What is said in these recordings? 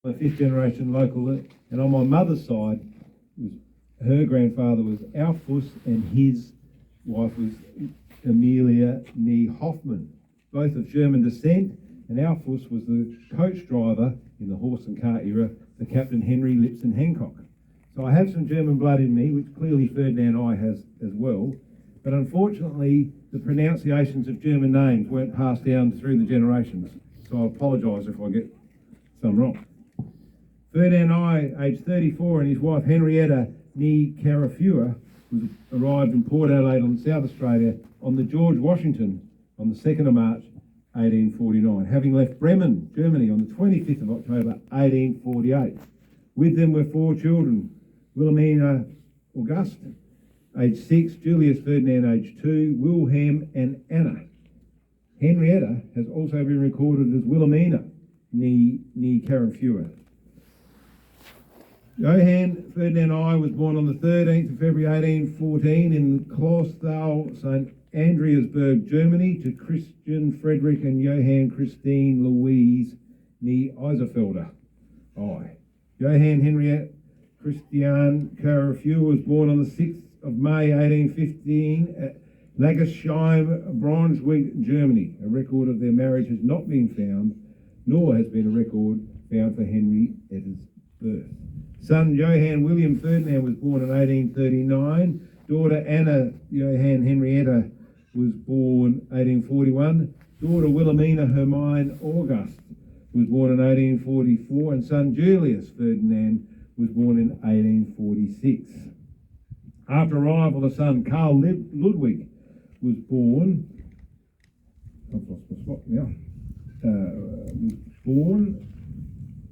a fifth generation local, and on my mother's side, her grandfather was Alfus and his wife was Amelia Nee Hoffman, both of German descent, and Alfus was the coach driver in the horse and cart era for Captain Henry Lipson Hancock. So I have some German blood in me, which clearly Ferdinand I has as well, but unfortunately the pronunciations of German names weren't passed down through the generations, so I apologise if I get some wrong. Ferdinand I, aged 34, and his wife Henrietta Nee Carafua arrived in Port Adelaide on South Australia on the George Washington on the 2nd of March 1849, having left Bremen, Germany on the 25th of October 1848. With them were 4 children: Wilhelmina August, aged 6, Julius Ferdinand, aged 2, Wilhelm and Anna. Henrietta has also been recorded as Wilhelmina Nee Carafua. Johann Ferdinand I was born on the 13th of February 1814 in Clausthal, St. Andreasburg, Germany, to Christian Frederick and Johann Christine Louise Nee Eiserfelder. Johann Henriette Christiane Carafua was born on the 6th of May 1815 at Lagersheim, Braunschweig, Germany. A record of their marriage has not been found, nor has been a record found for Henrietta's birth. Son Johann William Ferdinand was born in 1839. Daughter Anna Johann Henrietta was born 1841. Daughter Wilhelmina Hermine August was born in 1844. And son Julius Ferdinand was born in 1846. After arrival, the son Karl Ludwig was born. I've lost my spot now.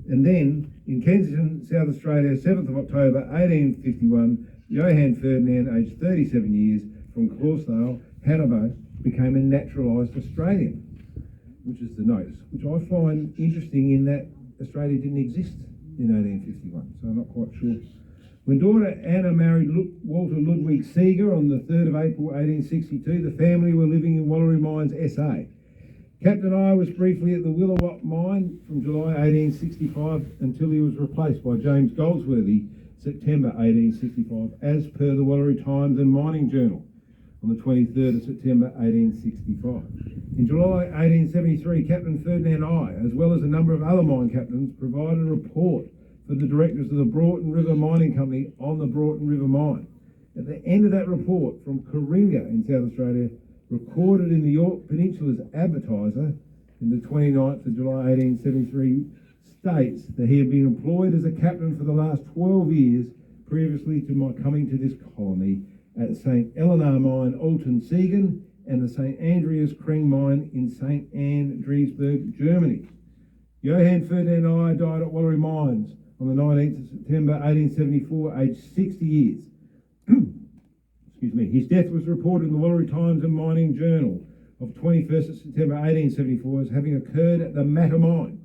And then in Kensington, South Australia, 7th of October 1851, Johann Ferdinand, aged 37 years, from Clausthal, Hanover, became a naturalised Australian, which is the notice, which I find interesting in that Australia didn't exist in 1851, so I'm not quite sure. When daughter Anna married Walter Ludwig Seeger on the 3rd of April 1862, the family were living in Wallery Mines, SA. Captain I was briefly at the Willowott mine from July 1865 until he was replaced by James Goldsworthy, September 1865, as per the Wallery Times and Mining Journal on the 23rd of September 1865. In July 1873, Captain Ferdinand I, as well as a number of other mine captains, provided a report for the directors of the Broughton River Mining Company on the Broughton River Mine. At the end of that report from Coringa in South Australia, recorded in the York Peninsula's Advertiser in the 29th of July 1873, states that he had been employed as a captain for the last 12 years previously to my coming to this colony at St. Eleanor Mine, Alton, Siegen, and the St. Andreas Kreng Mine in St. Andreasburg, Germany. Johann Ferdinand I died at Wallery Mines on the 19th of September 1874, aged 60 years. His death was reported in the Wallery Times and Mining Journal of 21st of September 1874 as having occurred at the Matter Mine.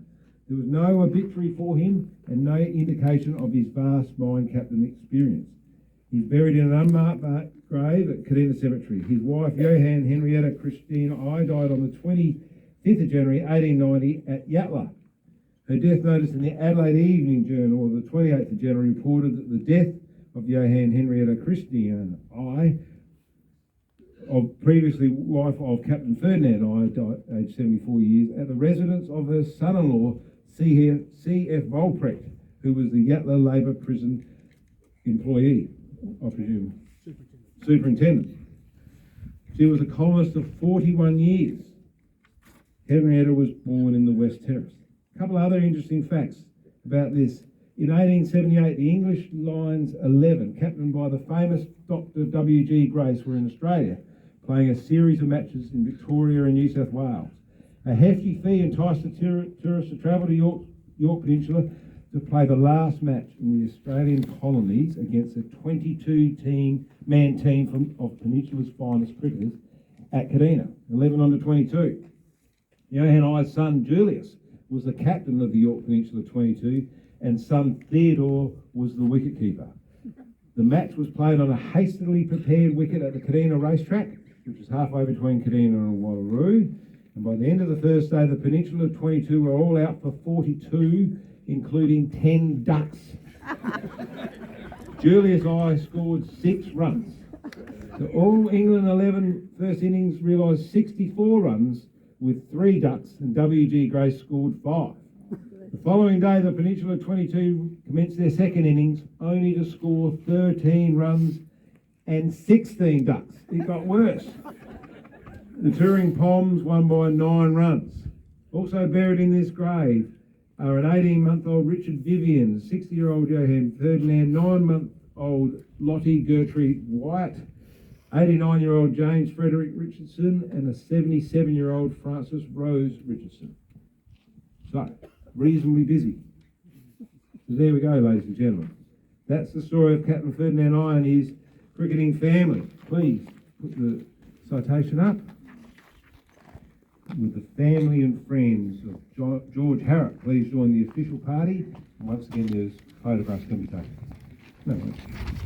There was no obituary for him and no indication of his vast mine captain experience. He's buried in an unmarked grave at Kadina Cemetery. His wife, Johann Henrietta Christine I, died on the 25th of January 1890 at Yatala. Her death notice in the Adelaide Evening Journal of the 28th of January reported that the death of Johann Henrietta Christiane I, previously wife of Captain Ferdinand I, died aged 74 years, at the residence of her son-in-law, C.F. Volprecht, who was the Yatala Labour Prison employee, I presume. Superintendent. She was a colonist of 41 years. Henrietta was born in the West Terrace. A couple of other interesting facts about this. In 1878, the English Lions 11, captained by the famous Dr. W.G. Grace, were in Australia, playing a series of matches in Victoria and New South Wales. A hefty fee enticed the tourists to travel to York Peninsula to play the last match in the Australian colonies against a 22-man team of Peninsula's finest cricketers at Kadina, 11 under 22. Johann I's son Julius was the captain of the York Peninsula 22, and son Theodore was the wicketkeeper. The match was played on a hastily prepared wicket at the Kadina racetrack, which is halfway between Kadina and Wallaroo. And by the end of the first day, the Peninsula 22 were all out for 42 including 10 ducks. Julius I scored 6 runs. The All England 11 first innings realised 64 runs with 3 ducks, and W.G. Grace scored 5. The following day, the Peninsula 22 commenced their second innings, only to score 13 runs and 16 ducks. It got worse. The Touring Poms won by 9 runs. Also buried in this grave are an 18-month-old Richard Vivian, a 60-year-old Johann Ferdinand, 9-month-old Lottie Gertrude White, 89-year-old James Frederick Richardson, and a 77-year-old Frances Rose Richardson. So, reasonably busy. So there we go, ladies and gentlemen. That's the story of Captain Ferdinand I and his cricketing family. Please put the citation up. With the family and friends of George Harrop, please join the official party. And once again, there's photographs can be taken. No worries.